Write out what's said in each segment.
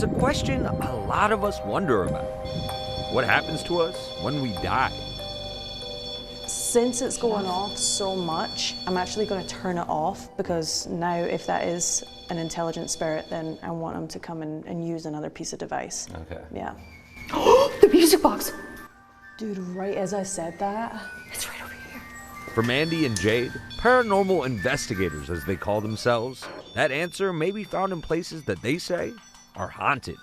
it's a question a lot of us wonder about. What happens to us when we die? Since it's going off so much, I'm actually going to turn it off, because now if that is an intelligent spirit, then I want them to come and use another piece of device. Okay. Yeah. The music box! Dude, right as I said that. It's right over here. For Mandy and Jade, paranormal investigators as they call themselves, that answer may be found in places that they say are haunted.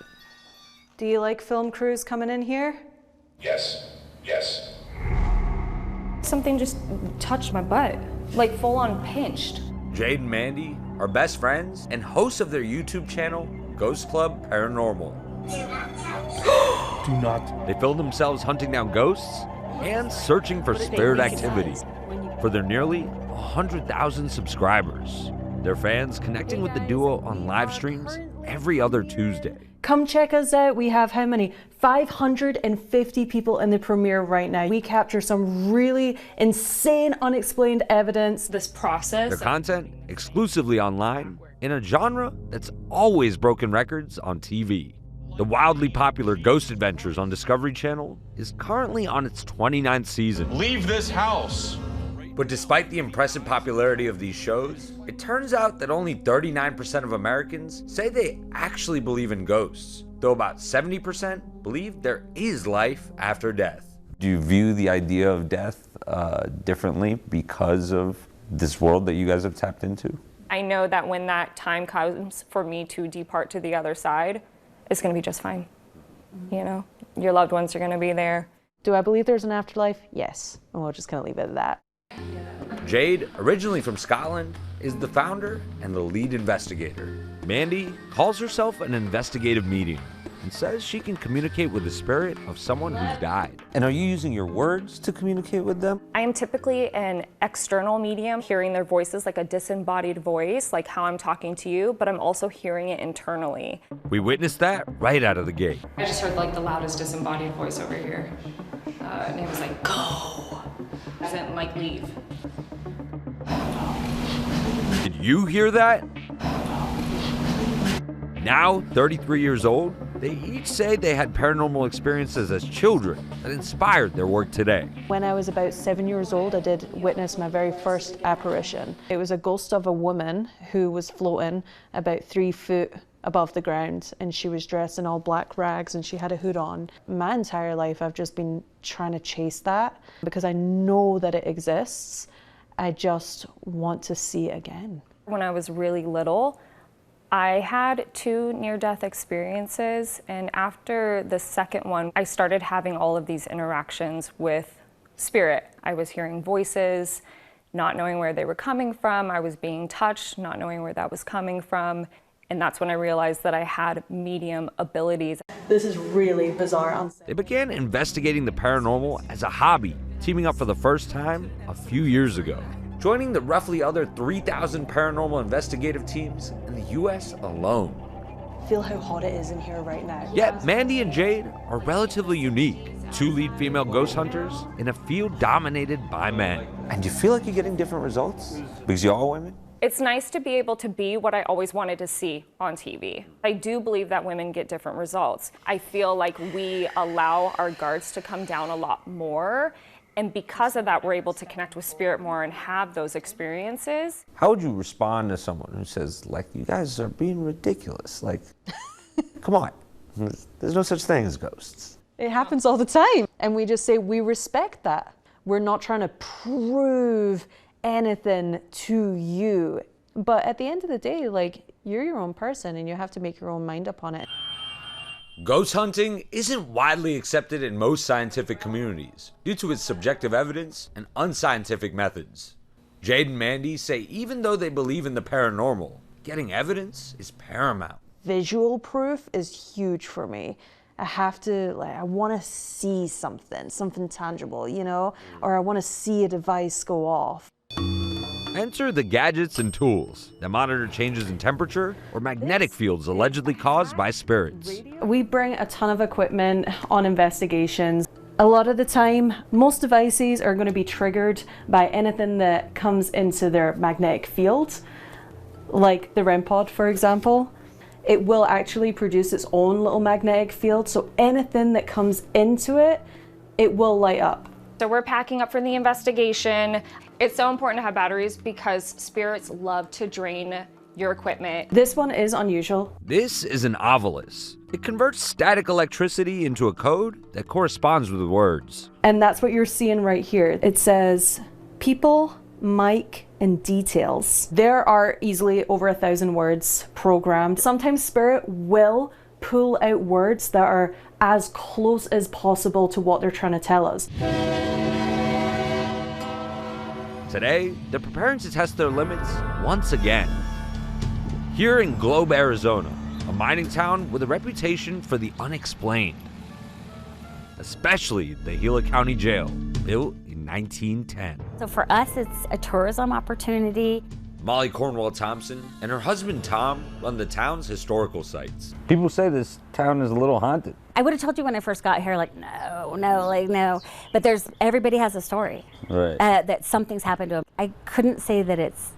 Do you like film crews coming in here? Yes. Yes. Something just touched my butt, like full on pinched. Jade and Mandy are best friends and hosts of their YouTube channel, Ghost Club Paranormal. Do not. They film themselves hunting down ghosts and searching for spirit activity. For their nearly 100,000 subscribers, their fans connecting with the duo on live streams every other Tuesday. Come check us out. We have how many? 550 people in the premiere right now. We capture some really insane, unexplained evidence. This process. Their content exclusively online in a genre that's always broken records on TV. The wildly popular Ghost Adventures on Discovery Channel is currently on its 29th season. Leave this house. But despite the impressive popularity of these shows, it turns out that only 39% of Americans say they actually believe in ghosts, though about 70% believe there is life after death. Do you view the idea of death differently because of this world that you guys have tapped into? I know that when that time comes for me to depart to the other side, it's gonna be just fine. You know, your loved ones are gonna be there. Do I believe there's an afterlife? Yes. And we'll just kind of leave it at that. Jade, originally from Scotland, is the founder and the lead investigator. Mandy calls herself an investigative medium and says she can communicate with the spirit of someone who's died. And are you using your words to communicate with them? I am typically an external medium, hearing their voices like a disembodied voice, like how I'm talking to you, but I'm also hearing it internally. We witnessed that right out of the gate. I just heard like the loudest disembodied voice over here. And it was like, go. As in like leave. Did you hear that? Now, 33 years old, they each say they had paranormal experiences as children that inspired their work today. When I was about 7 years old, I did witness my very first apparition. It was a ghost of a woman who was floating about 3 foot above the ground, and she was dressed in all black rags and she had a hood on. My entire life I've just been trying to chase that because I know that it exists. I just want to see it again. When I was really little, I had 2 near-death experiences, and after the second one, I started having all of these interactions with spirit. I was hearing voices, not knowing where they were coming from. I was being touched, not knowing where that was coming from. And that's when I realized that I had medium abilities. This is really bizarre. They began investigating the paranormal as a hobby, teaming up for the first time a few years ago, joining the roughly other 3,000 paranormal investigative teams in the US alone. Feel how hot it is in here right now. Yet Mandy and Jade are relatively unique, 2 lead female ghost hunters in a field dominated by men. And do you feel like you're getting different results? Because you're all women? It's nice to be able to be what I always wanted to see on TV. I do believe that women get different results. I feel like we allow our guards to come down a lot more, and because of that, we're able to connect with spirit more and have those experiences. How would you respond to someone who says, like, you guys are being ridiculous? Like, come on, there's no such thing as ghosts. It happens all the time. And we just say, we respect that. We're not trying to prove anything to you. But at the end of the day, like, you're your own person and you have to make your own mind up on it. Ghost hunting isn't widely accepted in most scientific communities due to its subjective evidence and unscientific methods. Jade and Mandy say even though they believe in the paranormal, getting evidence is paramount. Visual proof is huge for me. I have to, like, I want to see something tangible, you know, or I want to see a device go off. Enter the gadgets and tools that monitor changes in temperature or magnetic fields allegedly caused by spirits. We bring a ton of equipment on investigations. A lot of the time, most devices are going to be triggered by anything that comes into their magnetic field, like the REM pod, for example. it will actually produce its own little magnetic field. So anything that comes into it, it will light up. So we're packing up for the investigation. It's so important to have batteries because spirits love to drain your equipment. This one is unusual. This is an ovilus. It converts static electricity into a code that corresponds with words. And that's what you're seeing right here. It says people, mic, and details. There are easily over 1,000 words programmed. Sometimes spirit will pull out words that are as close as possible to what they're trying to tell us. Today, they're preparing to test their limits once again. Here in Globe, Arizona, a mining town with a reputation for the unexplained. Especially the Gila County Jail, built in 1910. So for us, it's a tourism opportunity. Molly Cornwall Thompson and her husband Tom run the town's historical sites. People say this town is a little haunted. I would have told you when I first got here, like, no. But everybody has a story. Right. That something's happened to them. I couldn't say that it's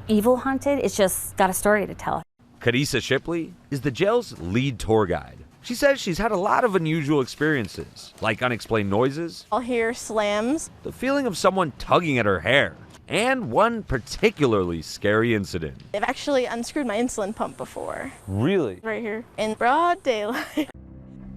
evil haunted, it's just got a story to tell. Carissa Shipley is the jail's lead tour guide. She says she's had a lot of unusual experiences, like unexplained noises, I'll hear slams. the feeling of someone tugging at her hair, and one particularly scary incident. They've actually unscrewed my insulin pump before. Really? Right here in broad daylight.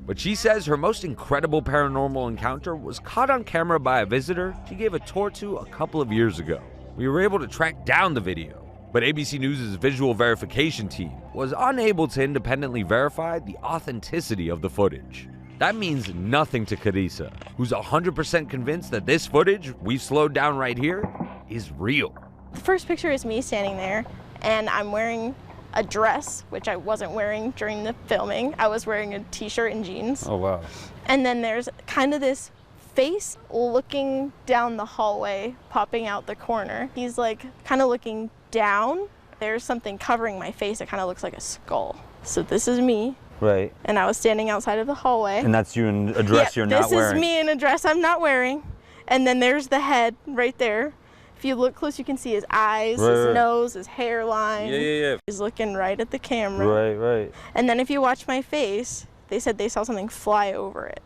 But she says her most incredible paranormal encounter was caught on camera by a visitor she gave a tour to a couple of years ago. We were able to track down the video, but ABC News' visual verification team was unable to independently verify the authenticity of the footage. That means nothing to Carissa, who's 100% convinced that this footage we've slowed down right here is real. The first picture is me standing there, and I'm wearing a dress, which I wasn't wearing during the filming. I was wearing a t-shirt and jeans. Oh, wow. And then there's kind of this face looking down the hallway, popping out the corner. He's like kind of looking down. There's something covering my face. It kind of looks like a skull. So this is me. Right. And I was standing outside of the hallway. And that's you in a dress you're not wearing. This is me in a dress I'm not wearing. And then there's the head right there. If you look close, you can see his eyes, his nose, his hairline. Yeah. He's looking right at the camera. Right. And then if you watch my face, they said they saw something fly over it.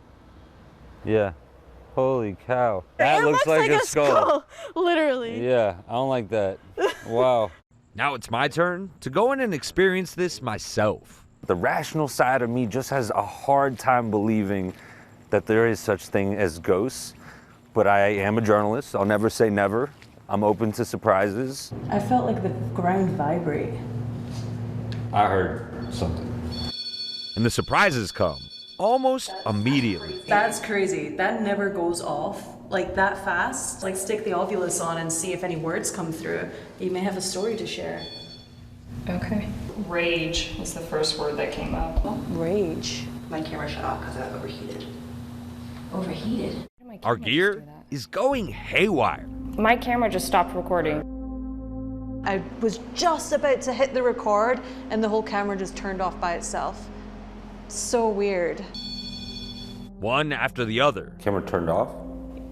Yeah. Holy cow. It That looks like a skull. Literally. Yeah, I don't like that. Wow. Now it's my turn to go in and experience this myself. The rational side of me just has a hard time believing that there is such thing as ghosts, but I am a journalist. I'll never say never. I'm open to surprises. I felt like the ground vibrate. I heard something. And the surprises come almost immediately. That's crazy. That never goes off like that fast. Like stick the ovulus on and see if any words come through. You may have a story to share. Okay. Rage was the first word that came up. Rage. My camera shut off because I overheated. Overheated? Our gear is going haywire. My camera just stopped recording. I was just about to hit the record and the whole camera just turned off by itself. So weird. One after the other. Camera turned off?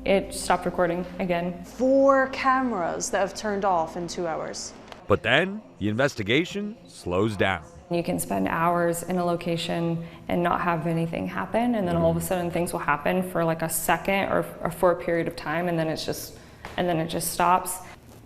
It stopped recording again. 4 cameras that have turned off in 2 hours. But then the investigation slows down. You can spend hours in a location and not have anything happen, and then all of a sudden things will happen for like a second or for a period of time, and then it just stops.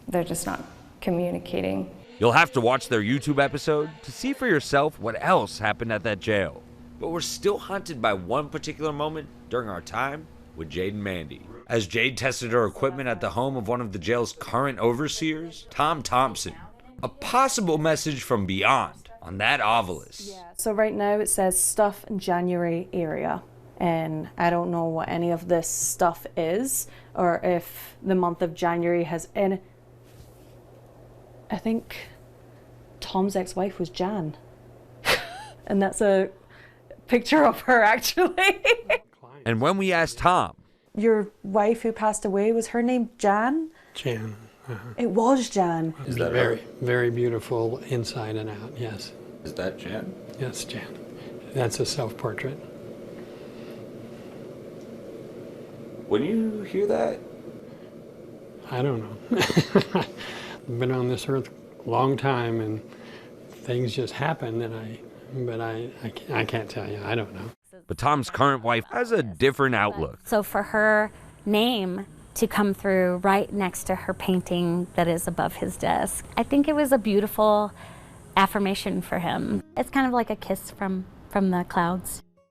They're just not communicating. You'll have to watch their YouTube episode to see for yourself what else happened at that jail. But we're still haunted by one particular moment during our time with Jade and Mandy. As Jade tested her equipment at the home of one of the jail's current overseers, Tom Thompson, a possible message from beyond on that ovilus. So right now it says stuff in January area. And I don't know what any of this stuff is, or if the month of January has any. I think Tom's ex-wife was Jan. And that's a picture of her, actually. And when we asked Tom, Your wife who passed away, was her name Jan? Jan. It was Jan. Is that very, very beautiful inside and out, yes. Is that Jan? Yes, Jan. That's a self-portrait. When you hear that? I don't know. I've been on this earth a long time, and things just happen, and but I can't tell you. I don't know. But Tom's current wife has a different outlook. So for her name to come through right next to her painting that is above his desk, I think it was a beautiful affirmation for him. It's kind of like a kiss from the clouds.